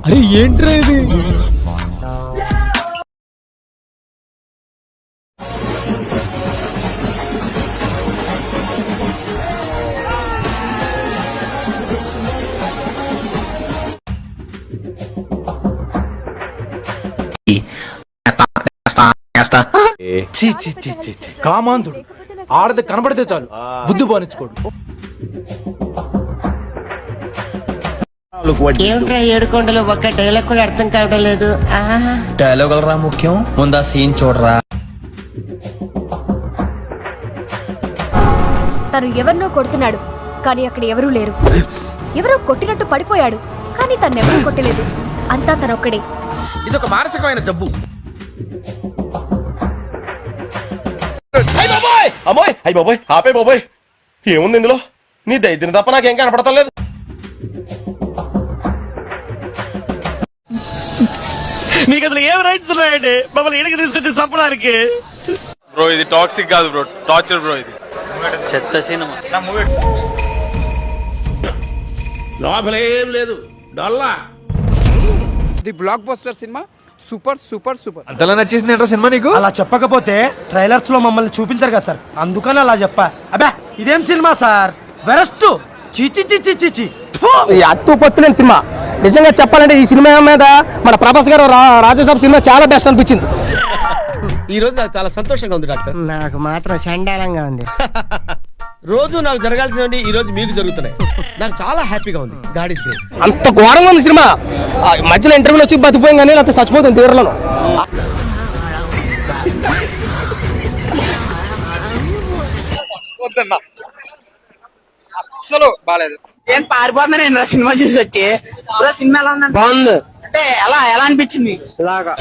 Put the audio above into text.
అరే ఏంట్రా ఇది? కామాంధుడు ఆడది కనబడితే చాలు బుద్ధి బానించుకోడు. ఏమిట్రా ఏడుకొండలు ఒక్క డైలాగ్ కూడా అర్థం కావడం లేదు. డైలాగ్ రా ముఖ్యం, ముందా సీన్ చూడరా. తను ఎవరినో కొడుతున్నాడు కానీ అక్కడ ఎవరూ లేరు. ఎవరో కొట్టినట్టు పడిపోయాడు కానీ తన్నెవరూ కొట్టలేదు. అంతా తనొక్కడే. ఇదొక మానసికమైన జబ్బు. అమ్మాయి అయ్యి బాబోయ్ ఆపే బాబోయ్, ఏముంది ఇందులో? నీ దైత్యం తప్ప నాకేం కనపడతలేదు. నీకు అసలు ఏం రైట్స్ ఉన్నాయండి మమ్మల్ని ఇంటికి తీసుకొచ్చి చంపడానికి? బ్రో ఇది టాక్సిక్ కాదు బ్రో, టార్చర్ బ్రో. ఇది చెత్త సినిమా. లోపలేం లేదు డొల్లా. The blockbuster cinema super super super. అంతలా నచ్చేసింది ఏంట్రా సినిమా నీకు? అలా చెప్పకపోతే ట్రైలర్స్ లో మమ్మల్ని చూపించారు కదా సార్, అందుకని అలా చెప్పా. అబ్బా ఇదేం సినిమా సార్, వెరస్ట్. చీచి చీచి చీచి అత్తు పొత్తులేని సినిమా. నిజంగా చెప్పాలంటే ఈ సినిమా మీద మన ప్రభాస్ గారు రాజసభ సినిమా చాలా బెస్ట్ అనిపించింది. ఈ రోజు నాకు చాలా సంతోషంగా ఉంది డాక్టర్. నాకు మాత్రం చండాలంగా ఉంది. రోజు నాకు జరగాల్సినవి ఈ రోజు మీకు జరుగుతున్నాయి. నాకు చాలా హ్యాపీగా ఉంది. God is great. అంత ఘోరంగా ఉంది సినిమా. మధ్యలో ఇంటర్వ్యూలు వచ్చి బతిపోయాం కానీ లేకపోతే చచ్చిపోతుంది థియేటర్లో. అస్సలు బాలేదు. ఏం పారిపోతున్నా నేను సినిమా చూసి వచ్చి. సినిమా ఎలా ఉందంటే బాగుంది. అంటే ఎలా ఎలా అనిపించింది? ఇలాగా